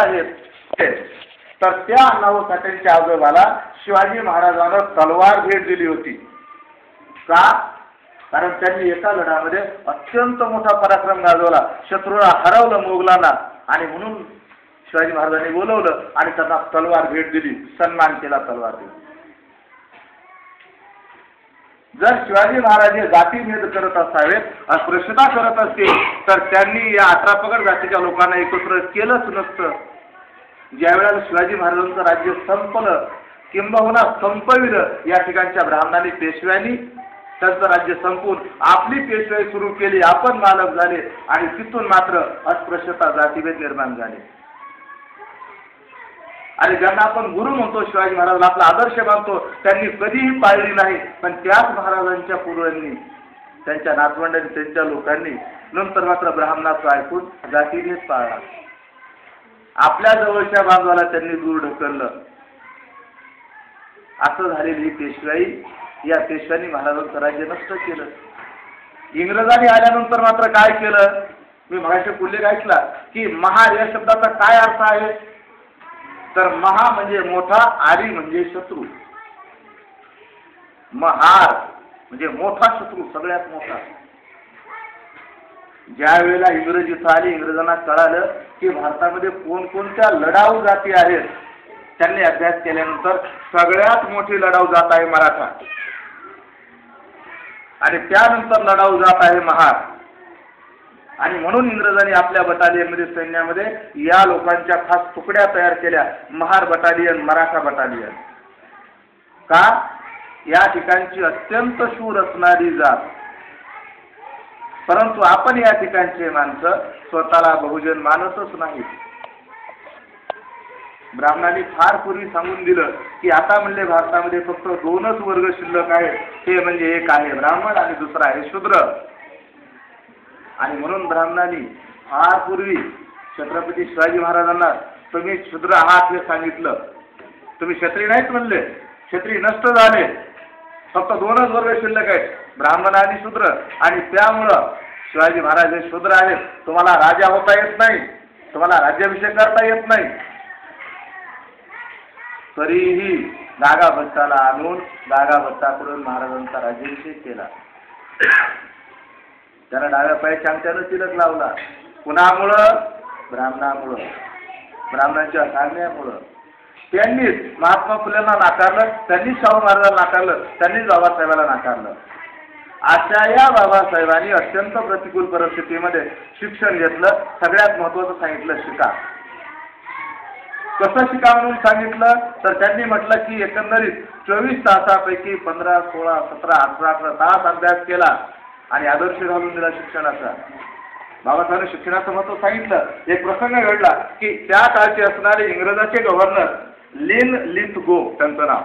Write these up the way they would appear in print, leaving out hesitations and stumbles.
आहेत तर त्या अण्णाभाऊ साठेंच्या आजोबाला शिवाजी महाराजांना तलवार भेट दिली होती का? कारण त्यांनी एका लढ्यामध्ये अत्यंत मोठा पराक्रम गाजवला, शत्रूला हरवलं मोगलांना, आणि म्हणून शिवाजी महाराजांनी बोलवलं आणि त्यांना तलवार भेट दिली, सन्मान केला तलवार देऊन. जर शिवाजी महाराज हे जातीभेद करत असावेत, अस्पृश्यता करत असतील, तर त्यांनी या 18 पगड जातीच्या लोकांना एकत्र केलंच नसतं. ज्या वेळेला शिवाजी महाराजांचं राज्य संपलं, किंबहुना संपविलं, या ठिकाणच्या ब्राह्मणांनी पेशव्यांनी त्यांचं राज्य संपून आपली पेशवाई सुरू केली, आपण मालक झाले, आणि तिथून मात्र अस्पृश्यता जातीभेद निर्माण झाले. आणि ज्यांना आपण गुरु म्हणतो, शिवाजी महाराजांना आपला आदर्श मानतो, त्यांनी कधीही पाळली नाही. पण त्याच महाराजांच्या पूर्वांनी, त्यांच्या नातवंडांनी, त्यांच्या लोकांनी नंतर मात्र ब्राह्मणाचं ऐकून जातीभेद पाळला. आपल्या जवळच्या बांधवाला त्यांनी दूर ढकललं. असं झालेली ही पेशवाई, या पेशव्यांनी महाराजांचं राज्य नष्ट केलं. इंग्रजांनी आल्यानंतर मात्र काय केलं? मी मगाशी उल्लेख ऐकला की महार या शब्दाचा काय अर्थ आहे, तर महा म्हणजे मोठा, आरी म्हणजे शत्रू. महार म्हणजे मोठा शत्रू, सगळ्यात मोठा. ज्या वेळेला इंग्रज इथं आले, इंग्रजांना कळालं की भारतामध्ये कोणकोणत्या लढाऊ जाती आहेत. त्यांनी अभ्यास केल्यानंतर सगळ्यात मोठी लढाऊ जात आहे मराठा, आणि त्यानंतर लढाऊ जात आहे महार. आणि म्हणून इंग्रजांनी आपल्या बटालियनमध्ये, सैन्यामध्ये या लोकांच्या खास तुकड्या तयार केल्या, महार बटालियन, मराठा बटालियन. का? या ठिकाणची अत्यंत शूर असणारी जात. परंतु आपण या ठिकाणचे माणसं स्वतःला बहुजन मानतच नाहीत. ब्राह्मणांनी फार पूर्वी सांगून दिलं की आता म्हणले भारतामध्ये फक्त 2च वर्ग शिल्लक आहेत, ते म्हणजे एक आहे ब्राह्मण आणि दुसरा आहे शूद्र. आणि म्हणून ब्राह्मणांनी फार पूर्वी छत्रपती शिवाजी महाराजांना तुम्ही शूद्र आहात हे सांगितलं. तुम्ही क्षत्रिय नाहीत म्हणले, क्षत्रिय नष्ट झाले, फक्त 2च वर्ग शिल्लक आहेत, ब्राह्मण आणि शूद्र. आणि त्यामुळं शिवाजी महाराज हे शूद्र आहेत, तुम्हाला राजा होता येत नाही, तुम्हाला राज्याभिषेक करता येत नाही. तरीही दागा भट्टाला आणून दागा भट्टाकडून महाराजांचा राज्याभिषेक केला. त्याला डाव्या पायाच्या अंगठ्यानं तिलक लावला. कुणामुळं? ब्राह्मणामुळं, ब्राह्मणांच्या सांगण्यामुळं. त्यांनीच महात्मा फुलेंना नाकारलं, त्यांनीच शाहू महाराजांना नाकारलं, त्यांनीच बाबासाहेबांना नाकारलं. अशा या बाबासाहेबांनी अत्यंत प्रतिकूल परिस्थितीमध्ये शिक्षण घेतलं. सगळ्यात महत्वाचं सांगितलं, शिका. कसं शिका म्हणून सांगितलं, तर त्यांनी म्हटलं की एकंदरीत 24 तासापैकी 15, 16, 17, 18 तास अभ्यास केला आणि आदर्श घालून दिला शिक्षणाचा. बाबासाहेबांनी शिक्षणाचं महत्व सांगितलं. एक प्रसंग घडला की त्या काळचे असणारे इंग्रजाचे गव्हर्नर लिन लिथगो, त्यांचं नाव,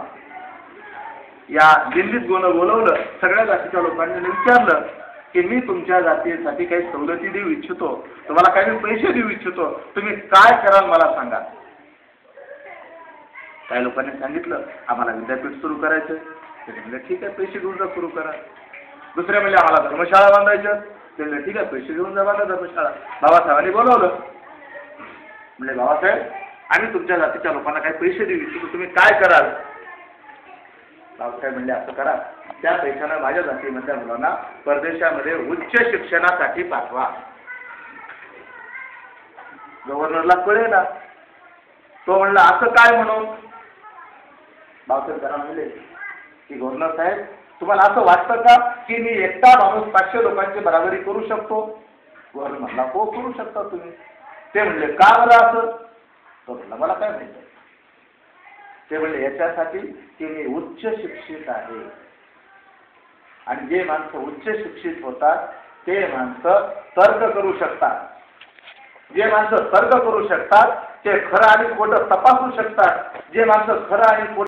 या लिन लिथगोनं बोलवलं. सगळ्या जातीच्या लोकांनी विचारलं की मी तुमच्या जातीसाठी काही सवलती देऊ इच्छितो, तुम्हाला काही पैसे देऊ इच्छितो, तुम्ही काय कराल मला सांगा. काही लोकांनी सांगितलं आम्हाला विद्यापीठ सुरू करायचं. ते म्हणले ठीक आहे, पैसे घेऊन जा, सुरू करा. दुसरे म्हणजे आम्हाला धर्मशाळा बांधायच्या. ते म्हणले ठीक आहे, पैसे घेऊन जा, बांधा धर्मशाळा. बाबासाहेबांनी बोलवलं. म्हणजे बाबासाहेब, आम्ही तुमच्या जातीच्या लोकांना काही पैसे देऊ इच्छितो, तुम्ही काय कराल? बाबासाहेब म्हणले असं करा, त्या पैशानं माझ्या जातीमधल्या मुलांना परदेशामध्ये उच्च शिक्षणासाठी पाठवा. गव्हर्नरला कळेना. तो म्हणला असं काय म्हणून? बाबासाहेब त्यांना म्हणले की गव्हर्नर साहेब, तुम्हाला असं वाटतं का की मी एकटा माणूस 500 लोकांची बराबरी करू शकतो? गव्हर्नर म्हणला हो, करू शकता तुम्ही. ते म्हणले का बरं असं? तो म्हणला मला काय माहिती. ते म्हणले याच्यासाठी की मी उच्च शिक्षित आहे, आणि जे माणसं उच्च शिक्षित होतात ते माणसं तर्क करू शकतात. जे माणसं तर्क करू शकतात ते खरं आणि खोटं तपासू शकतात. जे माणसं खरं आणि खोटं